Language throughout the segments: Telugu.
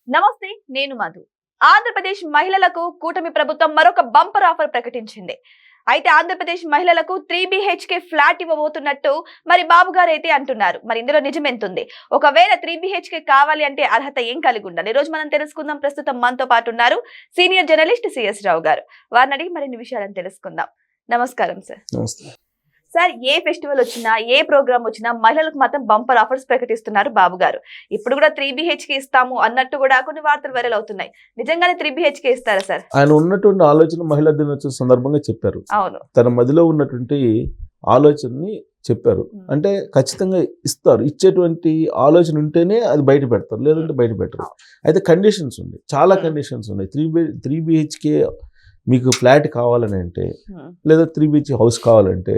నమస్తే, నేను మధు. ఆంధ్రప్రదేశ్ మహిళలకు కూటమి ప్రభుత్వం మరొక బంపర్ ఆఫర్ ప్రకటించింది. అయితే ఆంధ్రప్రదేశ్ మహిళలకు 3BHK ఫ్లాట్ ఇవ్వబోతున్నట్టు మరి బాబు గారు అయితే అంటున్నారు. మరి ఇందులో నిజమెంతుంది? ఒకవేళ 3BHK కావాలి అంటే అర్హత ఏం కలిగి ఉండాలి? ఈ రోజు మనం తెలుసుకుందాం. ప్రస్తుతం మనతో పాటు ఉన్నారు సీనియర్ జర్నలిస్ట్ సిఎస్ రావు గారు. వారిని అడిగి మరిన్ని విషయాలను తెలుసుకుందాం. నమస్కారం సార్. నమస్తే సార్, ఏ ఫెస్టివల్ వచ్చినా, ఏ ప్రోగ్రామ్ వచ్చినా మహిళలకు మాత్రం బంపర్ ఆఫర్స్ ప్రకటిస్తున్నారు బాబు గారు. ఇప్పుడు కూడా 3BHK ఇస్తాము అన్నట్టు కూడా కొన్ని వార్తలు వైరల్ అవుతున్నాయి. నిజంగానే 3BHK ఇస్తారా సార్? ఆయన ఉన్నటువంటి ఆలోచన మహిళా దినోత్సవం సందర్భంగా చెప్పారు. అవును, తన మదిలో ఉన్నటువంటి ఆలోచనని చెప్పారు. అంటే ఖచ్చితంగా ఇస్తారు. ఇచ్చేటువంటి ఆలోచన ఉంటేనే అది బయట పెడతారు, లేదంటే బయట పెట్టరు. అయితే కండిషన్స్ ఉన్నాయి, చాలా కండిషన్స్ ఉన్నాయి. 3BHK మీకు ఫ్లాట్ కావాలని అంటే, లేదా 3BHK హౌస్ కావాలంటే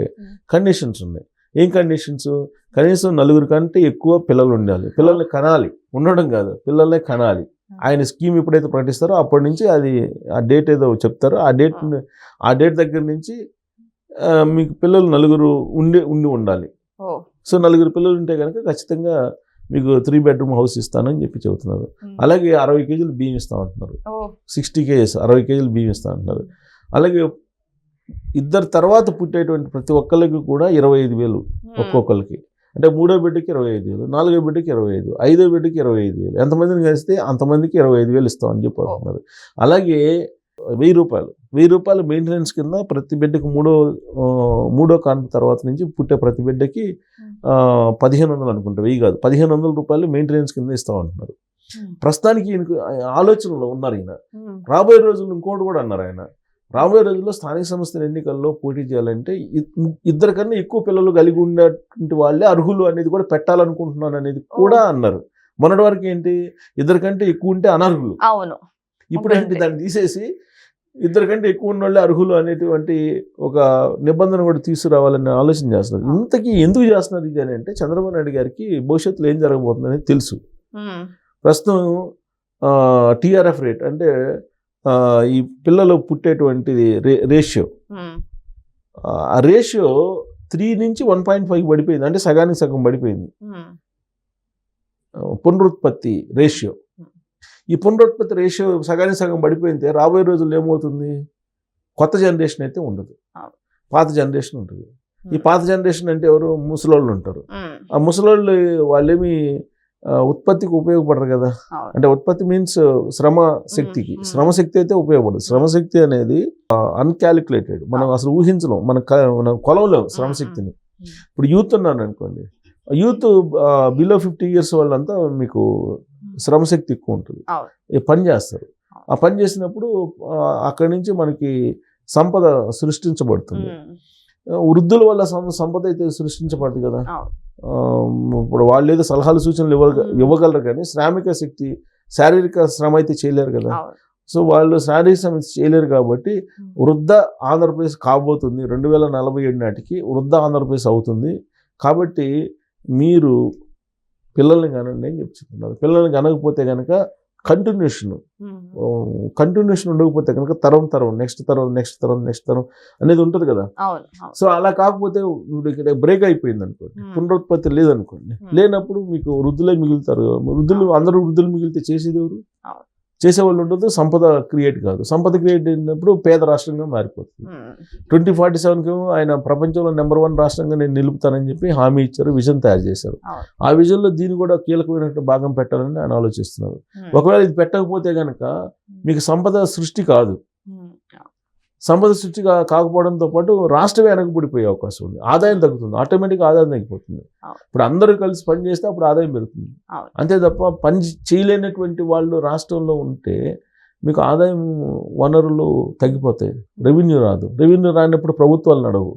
కండిషన్స్ ఉన్నాయి. ఏం కండిషన్స్? కనీసం 4 కంటే ఎక్కువ పిల్లలు ఉండాలి. పిల్లల్ని కనాలి, ఉండడం కాదు, పిల్లల్ని కనాలి. ఆయన స్కీమ్ ఎప్పుడైతే ప్రకటిస్తారో అప్పటి నుంచి అది ఆ డేట్ ఏదో చెప్తారో ఆ డేట్ దగ్గర నుంచి మీకు పిల్లలు 4 ఉండి ఉండాలి. సో 4 పిల్లలు ఉంటే కనుక ఖచ్చితంగా మీకు 3 బెడ్రూమ్ హౌస్ ఇస్తానని చెప్పి చెబుతున్నారు. అలాగే 60 కేజీలు బియ్యం ఇస్తామంటున్నారు. 60 కేజీస్ 60 కేజీలు బియ్యం ఇస్తామంటున్నారు. అలాగే ఇద్దరు తర్వాత పుట్టేటువంటి ప్రతి ఒక్కరికి కూడా 25,000 ఒక్కొక్కరికి. అంటే 3వ బిడ్డకి 25,000, 4వ బిడ్డకి 25, 5వ బిడ్డకి 25,000. ఎంతమందిని కలిస్తే అంతమందికి 25,000 ఇస్తామని చెప్పి అంటున్నారు. అలాగే 1,000 రూపాయలు మెయింటెనెన్స్ కింద ప్రతి బిడ్డకి మూడో కాన్పు తర్వాత నుంచి పుట్టే ప్రతి బిడ్డకి 1,500 అనుకుంటా, 1000 కాదు, 1,500 రూపాయలు మెయింటెనెన్స్ కింద ఇస్తామంటున్నారు. ప్రస్తుతానికి ఈయనకు ఆలోచనలో ఉన్నారు. ఈయన రాబోయే రోజుల్లో ఇంకోటి కూడా అన్నారు. ఆయన రాబోయే రోజుల్లో స్థానిక సంస్థల ఎన్నికల్లో పోటీ చేయాలంటే 2 కన్నా ఎక్కువ పిల్లలు కలిగి ఉన్నటువంటి వాళ్ళే అర్హులు అనేది కూడా పెట్టాలనుకుంటున్నాను అనేది కూడా అన్నారు. మొన్నటి వరకు ఏంటి, 2 కంటే ఎక్కువ ఉంటే అనర్హులు. అవును. ఇప్పుడు ఏంటి, దాన్ని తీసేసి 2 కంటే ఎక్కువ ఉన్న వాళ్ళే అర్హులు అనేటువంటి ఒక నిబంధన కూడా తీసుకురావాలని ఆలోచన చేస్తున్నారు. ఇంతకీ ఎందుకు చేస్తున్నారు ఇది అని అంటే, చంద్రబాబు నాయుడు గారికి భవిష్యత్తులో ఏం జరగబోతుందని తెలుసు. ప్రస్తుతం TRF రేట్ అంటే ఈ పిల్లలు పుట్టేటువంటిది రేషియో, ఆ రేషియో 3 నుంచి 1.5 పడిపోయింది. అంటే సగానికి సగం పడిపోయింది పునరుత్పత్తి రేషియో. ఈ పునరుత్పత్తి రేషియో సగానికి సగం పడిపోయింటే రాబోయే రోజుల్లో ఏమవుతుంది? కొత్త జనరేషన్ అయితే ఉండదు, పాత జనరేషన్ ఉంటుంది. ఈ పాత జనరేషన్ అంటే ఎవరు? ముసలోళ్ళు ఉంటారు. ఆ ముసలోళ్ళు వాళ్ళేమి ఉత్పత్తికి ఉపయోగపడరు కదా. అంటే ఉత్పత్తి మీన్స్ శ్రమశక్తికి. శ్రమశక్తి అయితే ఉపయోగపడదు. శ్రమశక్తి అనేది అన్కాలిక్యులేటెడ్, మనం అసలు ఊహించలేం, మనం కొలవలేం శ్రమశక్తిని. ఇప్పుడు యూత్ ఉన్నాను అనుకోండి, యూత్ బిలో 50 years వాళ్ళంతా మీకు శ్రమశక్తి ఎక్కువ ఉంటుంది, పని చేస్తారు. ఆ పని చేసినప్పుడు అక్కడి నుంచి మనకి సంపద సృష్టించబడుతుంది. వృద్ధుల వల్ల సంపద అయితే సృష్టించబడుతుంది కదా. ఇప్పుడు వాళ్ళు ఏదో సలహాలు సూచనలు ఇవ్వగలరు కానీ శ్రామిక శక్తి, శారీరక శ్రమ అయితే చేయలేరు కదా. సో వాళ్ళు శారీరక శ్రమ చేయలేరు కాబట్టి వృద్ధ ఆంధ్రప్రదేశ్ కాబోతుంది. 2047 నాటికి వృద్ధ ఆంధ్రప్రదేశ్ అవుతుంది. కాబట్టి మీరు పిల్లల్ని కనండి అని చెప్తున్నారు. పిల్లల్ని కనకపోతే కనుక కంటిన్యూషన్ ఉండకపోతే కనుక నెక్స్ట్ తరం అనేది ఉంటుంది కదా. సో అలా కాకపోతే ఇక్కడ బ్రేక్ అయిపోయింది అనుకోండి, పునరుత్పత్తి లేదనుకోండి, లేనప్పుడు మీకు వృద్ధులే మిగులుతారు. అందరూ వృద్ధులు మిగిలితే చేసేది ఎవరు? చేసేవాళ్ళు ఉండదు, సంపద క్రియేట్ కాదు. సంపద క్రియేట్ అయినప్పుడు పేద రాష్ట్రంగా మారిపోతుంది. 2047కి ఆయన ప్రపంచంలో నెంబర్ 1 రాష్ట్రంగా నేను నిలుపుతానని చెప్పి హామీ ఇచ్చారు, విజన్ తయారు చేశారు. ఆ విజన్లో దీన్ని కూడా కీలకమైన భాగం పెట్టాలని ఆయన ఆలోచిస్తున్నారు. ఒకవేళ ఇది పెట్టకపోతే కనుక మీకు సంపద సృష్టి కాదు. సంపద సృష్టి కాకపోవడంతో పాటు రాష్ట్రమే వెనకబడిపోయే అవకాశం ఉంది. ఆదాయం తగ్గుతుంది, ఆటోమేటిక్గా ఆదాయం తగ్గిపోతుంది. ఇప్పుడు అందరూ కలిసి పని చేస్తే అప్పుడు ఆదాయం పెరుగుతుంది. అంతే తప్ప పని చేయలేనటువంటి వాళ్ళు రాష్ట్రంలో ఉంటే మీకు ఆదాయం వనరులు తగ్గిపోతాయి, రెవెన్యూ రాదు. రెవెన్యూ రానప్పుడు ప్రభుత్వాలు నడవు.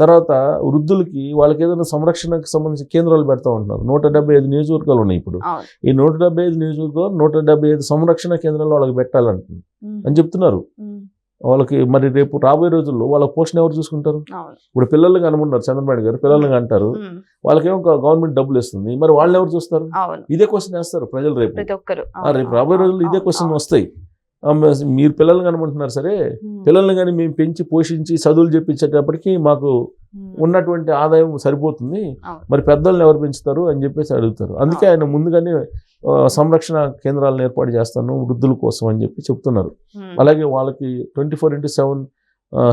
తర్వాత వృద్ధులకి వాళ్ళకి ఏదైనా సంరక్షణకు సంబంధించి కేంద్రాలు పెడతా ఉంటున్నారు. 175 నియోజకవర్గాలు ఉన్నాయి. ఇప్పుడు ఈ 175 నియోజకవర్గాలు 175 సంరక్షణ కేంద్రాలు వాళ్ళకి పెట్టాలంటుంది అని చెప్తున్నారు. వాళ్ళకి మరి రేపు రాబోయే రోజుల్లో వాళ్ళ పోషణ ఎవరు చూసుకుంటారు? ఇప్పుడు పిల్లల్ని కనుమన్నారు చంద్రబాబు గారు, పిల్లల్ని అంటారు, వాళ్ళకేమో గవర్నమెంట్ డబ్బులు ఇస్తుంది, మరి వాళ్ళు ఎవరు చూస్తారు? ఇదే క్వశ్చన్ వేస్తారు ప్రజలు రేపు రాబోయే రోజుల్లో, ఇదే క్వశ్చన్ వస్తాయి. మీరు పిల్లల్ని కనమంటున్నారు సరే, పిల్లల్ని కానీ మేము పెంచి పోషించి చదువులు చెప్పించేటప్పటికి మాకు ఉన్నటువంటి ఆదాయం సరిపోతుంది, మరి పెద్దల్ని ఎవరు పెంచుతారు అని చెప్పేసి అడుగుతారు. అందుకే ఆయన ముందుగానే సంరక్షణ కేంద్రాలను ఏర్పాటు చేస్తాను వృద్ధుల కోసం అని చెప్పి చెప్తున్నారు. అలాగే వాళ్ళకి 24/7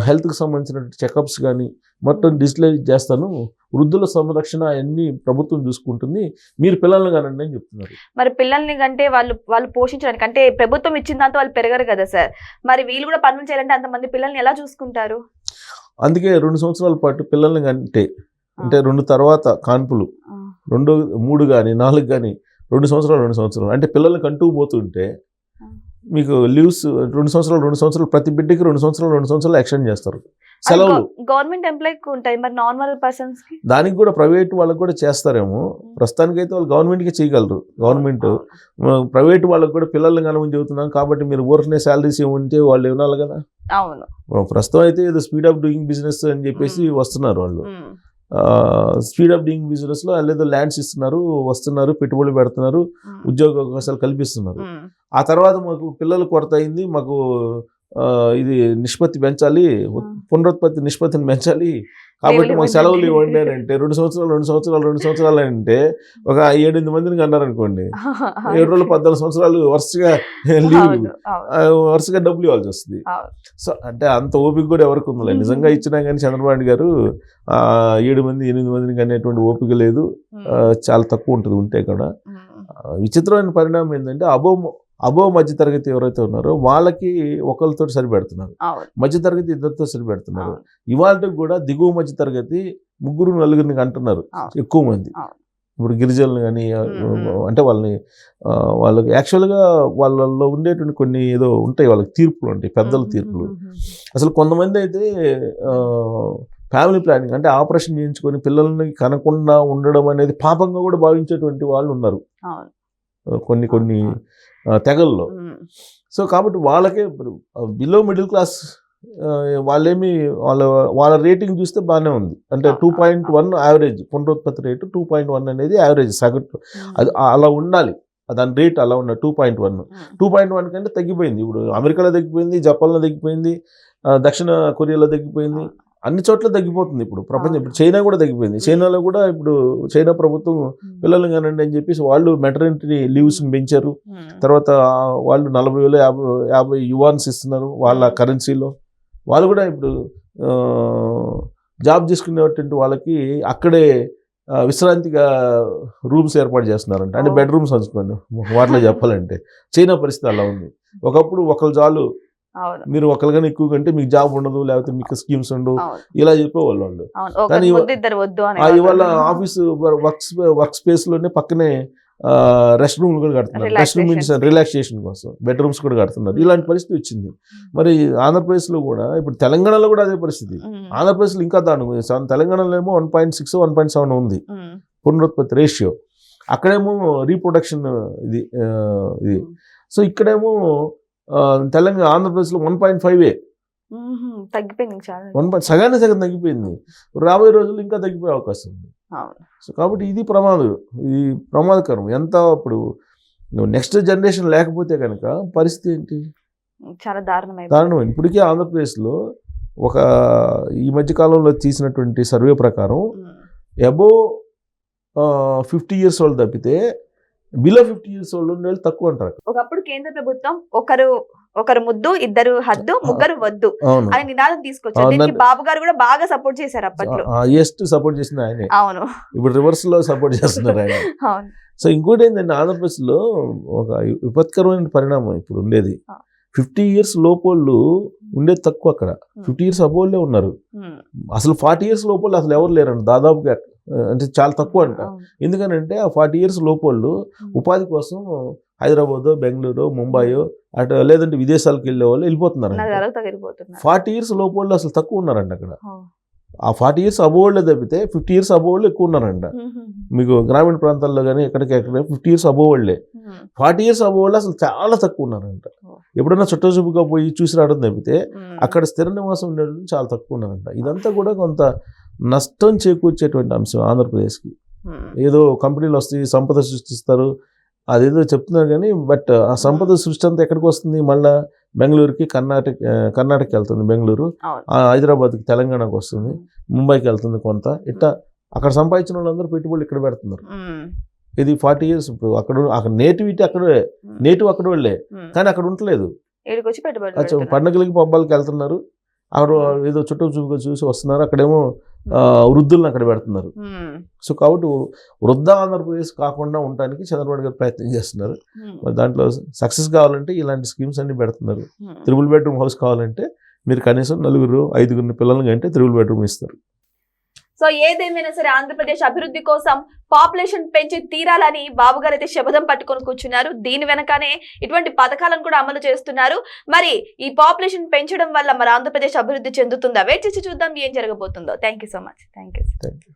హెల్త్కి సంబంధించిన చెకప్స్ కానీ మొత్తం డిజిటలైజ్ చేస్తాను, వృద్ధుల సంరక్షణ అన్ని ప్రభుత్వం చూసుకుంటుంది, మీరు పిల్లల్ని కానండి అని చెప్తున్నారు. మరి పిల్లల్ని కంటే వాళ్ళు పోషించడానికి అంటే ప్రభుత్వం ఇచ్చిన దాంతో వాళ్ళు పెరగరు కదా సార్, మరి వీళ్ళు కూడా పనులు చేయాలంటే అంతమంది పిల్లల్ని ఎలా చూసుకుంటారు? అందుకే 2 సంవత్సరాల పాటు పిల్లల్ని అంటే 2 తర్వాత కాన్పులు 2, 3 కానీ 4 కానీ 2 సంవత్సరాలు అంటే పిల్లల్ని కంటూ పోతుంటే మీకు లీవ్స్ 2 సంవత్సరాలు ప్రతి బిడ్డకి 2 సంవత్సరాలు ఎక్స్టెండ్ చేస్తారు సెలవులు. గవర్నమెంట్ ఎంప్లాయీకి ఉంటాయి, మరి నార్మల్ పర్సన్స్ కి దానికి కూడా ప్రైవేట్ వాళ్ళకి కూడా చేస్తారేమో. ప్రస్తుతానికైతే వాళ్ళు గవర్నమెంట్కి చేయగలరు. గవర్నమెంట్ ప్రైవేట్ వాళ్ళకి కూడా పిల్లల్ని కనమని చెబుతున్నాం కాబట్టి మీరు ఊరికనే శాలరీస్ ఉంటే వాళ్ళు ఇవ్వాలి కదా. అవును, ప్రస్తుతం అయితే ఏదో స్పీడ్ ఆఫ్ డూయింగ్ బిజినెస్ అని చెప్పేసి వస్తున్నారు వాళ్ళు. స్పీడ్ ఆఫ్ డూయింగ్ బిజినెస్ లో లేదా ల్యాండ్స్ ఇస్తున్నారు, వస్తున్నారు, పెట్టుబడులు పెడుతున్నారు, ఉద్యోగ అవకాశాలు కల్పిస్తున్నారు. ఆ తర్వాత మాకు పిల్లలు కొరత అయింది, మాకు ఇది నిష్పత్తి పెంచాలి, పునరుత్పత్తి నిష్పత్తిని పెంచాలి కాబట్టి మాకు సెలవులు ఇవ్వండి అని అంటే 2 సంవత్సరాలు అంటే ఒక 7-8 మందిని అన్నారు అనుకోండి, 7 రోజులు 14 సంవత్సరాలు వరుసగా లీవ్, వరుసగా డబ్బులు ఇవ్వాల్సి వస్తుంది. సో అంటే అంత ఓపిక కూడా ఎవరికి ఉందిలే. నిజంగా ఇచ్చినా కానీ చంద్రబాబు నాయుడు గారు 7 మంది 8 మందిని అనేటువంటి ఓపిక లేదు, చాలా తక్కువ ఉంటుంది ఉంటే కూడా. విచిత్రమైన పరిణామం ఏంటంటే అబో మధ్య తరగతి ఎవరైతే ఉన్నారో వాళ్ళకి ఒకరితో సరిపెడుతున్నారు, మధ్య తరగతి ఇద్దరితో సరిపెడుతున్నారు. ఇవాళ కూడా దిగువ మధ్య తరగతి 3-4 అంటున్నారు ఎక్కువ మంది. ఇప్పుడు గిరిజనులు కానీ అంటే వాళ్ళకి యాక్చువల్గా వాళ్ళలో ఉండేటువంటి కొన్ని ఏదో ఉంటాయి, వాళ్ళకి తీర్పులు ఉంటాయి, పెద్దల తీర్పులు. అసలు కొంతమంది అయితే ఫ్యామిలీ ప్లానింగ్ అంటే ఆపరేషన్ చేయించుకొని పిల్లల్ని కనకుండా ఉండడం అనేది పాపంగా కూడా భావించేటువంటి వాళ్ళు ఉన్నారు కొన్ని తెగల్లో. సో కాబట్టి వాళ్ళకే బిలో మిడిల్ క్లాస్ వాళ్ళేమి వాళ్ళ రేటింగ్ చూస్తే బాగానే ఉంది. అంటే 2.1 యావరేజ్ పునరుత్పత్తి రేటు 2.1 అనేది యావరేజ్ సగటు, అది అలా ఉండాలి, దాని రేట్ అలా ఉన్న 2.1 కంటే తగ్గిపోయింది. ఇప్పుడు అమెరికాలో తగ్గిపోయింది, జపాన్లో తగ్గిపోయింది, దక్షిణ కొరియాలో తగ్గిపోయింది, అన్ని చోట్ల తగ్గిపోతుంది ఇప్పుడు ప్రపంచం. ఇప్పుడు చైనా కూడా తగ్గిపోయింది. చైనాలో కూడా ఇప్పుడు చైనా ప్రభుత్వం పిల్లల్ని కానండి అని చెప్పేసి వాళ్ళు మెటర్నిటీ లీవ్స్ని పెంచారు. తర్వాత వాళ్ళు 40,000-50 యువాన్స్ ఇస్తున్నారు వాళ్ళ కరెన్సీలో. వాళ్ళు కూడా ఇప్పుడు జాబ్ చేసుకునేటువంటి వాళ్ళకి అక్కడే విశ్రాంతిగా రూమ్స్ ఏర్పాటు చేస్తున్నారంట, అంటే బెడ్రూమ్స్ అనుకోండి వాటిలో చెప్పాలంటే. చైనా పరిస్థితి అలా ఉంది. ఒకప్పుడు ఒకళ్ళు చాలు, మీరు ఒకరికైనా ఎక్కువ కంటే మీకు జాబ్ ఉండదు, లేకపోతే మీకు స్కీమ్స్ ఉండవు, ఇలా చెప్పేవాళ్ళు వాళ్ళు. కానీ ఇవాళ ఆఫీస్ వర్క్ స్పేస్ లోనే పక్కనే రెస్ట్ రూమ్లు కూడా కడుతున్నారు, రెస్ట్ రూమ్ మీన్స్ రిలాక్సేషన్ కోసం బెడ్రూమ్స్ కూడా కడుతున్నారు. ఇలాంటి పరిస్థితి వచ్చింది. మరి ఆంధ్రప్రదేశ్లో కూడా, ఇప్పుడు తెలంగాణలో కూడా అదే పరిస్థితి. ఆంధ్రప్రదేశ్లో ఇంకా దాని తెలంగాణలో ఏమో 1.6, 1.7 ఉంది పునరుత్పత్తి రేషియో, అక్కడేమో రీప్రొడక్షన్ ఇది. సో ఇక్కడేమో ఆంధ్రప్రదేశ్లో 1.5 తగ్గిపోయింది, సగం తగ్గిపోయింది. రాబోయే రోజులు ఇంకా తగ్గిపోయే అవకాశం ఉంది. సో కాబట్టి ఇది ప్రమాదకరం. ఎంత ఇప్పుడు నెక్స్ట్ జనరేషన్ లేకపోతే కనుక పరిస్థితి ఏంటి? చాలా దారుణమైంది. ఇప్పటికే ఆంధ్రప్రదేశ్లో ఈ మధ్య కాలంలో తీసినటువంటి సర్వే ప్రకారం అబోవ్ 50 years వాళ్ళు తప్పితే బిలో 50 years వాళ్ళు ఉండేది తక్కువ అంటారు. ఒకప్పుడు కేంద్ర ప్రభుత్వం ఒకరు ముద్దు, ఇద్దరు హద్దు, ముగ్గురు వద్దు అని నినాదం తీసుకొచ్చారు. దీనికి బాబు గారు కూడా బాగా సపోర్ట్ చేశారు అప్పట్లో. సపోర్ట్ చేసింది ఆయనే. అవును, ఇప్పుడు రివర్స్ లో సపోర్ట్ చేస్తున్నారు ఆయన. సో ఇంకోటి ఏంటంటే ఆంధ్రప్రదేశ్ లో ఒక విపత్కరమైన పరిణామం ఇప్పుడు ఉండేది. 50 years లోపోళ్ళు ఉండేది తక్కువ అక్కడ, 50 years అబోవ్లే ఉన్నారు. అసలు 40 years లోపోళ్ళు అసలు ఎవరు లేరండి దాదాపుగా, అంటే చాలా తక్కువ అంట. ఎందుకనంటే ఆ 40 years లోపోళ్ళు ఉపాధి కోసం హైదరాబాద్, బెంగళూరు, ముంబయో అటు లేదంటే విదేశాలకు వెళ్ళే వాళ్ళు వెళ్ళిపోతున్నారు. 40 years లోపోళ్ళు అసలు తక్కువ ఉన్నారంట అక్కడ. ఆ 40 years అబోవ్లే తప్పితే 50 years అబోవ్లే ఎక్కువ ఉన్నారంట. మీకు గ్రామీణ ప్రాంతాల్లో కానీ ఎక్కడికి 50 years అబోవ్లే. 40 years అబోవ్లే అసలు చాలా తక్కువ ఉన్నారంట. ఎప్పుడైనా చుట్ట చూపుగా పోయి చూసి రావడం తప్పితే అక్కడ స్థిర నివాసం ఉండేటువంటి చాలా తక్కువ ఉన్నారంట. ఇదంతా కూడా కొంత నష్టం చేకూర్చేటువంటి అంశం ఆంధ్రప్రదేశ్కి. ఏదో కంపెనీలు వస్తాయి, సంపద సృష్టిస్తారు, అదేదో చెప్తున్నారు కానీ బట్ ఆ సంపద సృష్టి అంతా ఎక్కడికి వస్తుంది మళ్ళా బెంగళూరుకి కర్ణాటకకి వెళ్తుంది బెంగళూరు, అవును. హైదరాబాద్కి తెలంగాణకు వస్తుంది, ముంబైకి వెళ్తుంది కొంత, ఇట్లా అక్కడ సంపాదించిన వాళ్ళందరూ పెట్టుబడులు ఇక్కడ పెడుతున్నారు. ఇది 40 years ఇప్పుడు అక్కడ నేటివిటీ అక్కడే, నేటివ్ అక్కడ వెళ్ళే కానీ అక్కడ ఉండలేదు. ఈడికొచ్చి పెట్టుబడి పండుగలకి పబ్బాలకి వెళ్తున్నారు, అక్కడ ఏదో చుట్టూ చూపుగా చూసి వస్తున్నారు, అక్కడేమో వృద్ధులను అక్కడ పెడుతున్నారు. సో కాబట్టి వృద్ధ ఆంధ్రప్రదేశ్ కాకుండా ఉండడానికి చంద్రబాబు గారు ప్రయత్నం చేస్తున్నారు. మరి దాంట్లో సక్సెస్ కావాలంటే ఇలాంటి స్కీమ్స్ అన్ని పెడుతున్నారు. 3 bedroom హౌస్ కావాలంటే మీరు కనీసం 4-5 పిల్లలకి అంటే 3 bedroom ఇస్తారు. సో ఏదేమైనా సరే ఆంధ్రప్రదేశ్ అభివృద్ధి కోసం పాపులేషన్ పెంచి తీరాలని బాబు గారు అయితే శపథం పట్టుకొని కూర్చున్నారు. దీని వెనకనే ఇటువంటి పథకాలను కూడా అమలు చేస్తున్నారు. మరి ఈ పాపులేషన్ పెంచడం వల్ల మరి ఆంధ్రప్రదేశ్ అభివృద్ధి చెందుతుందా? వెయిట్ చేసి చూద్దాం ఏం జరగబోతుందో. Thank you so much. Thank you.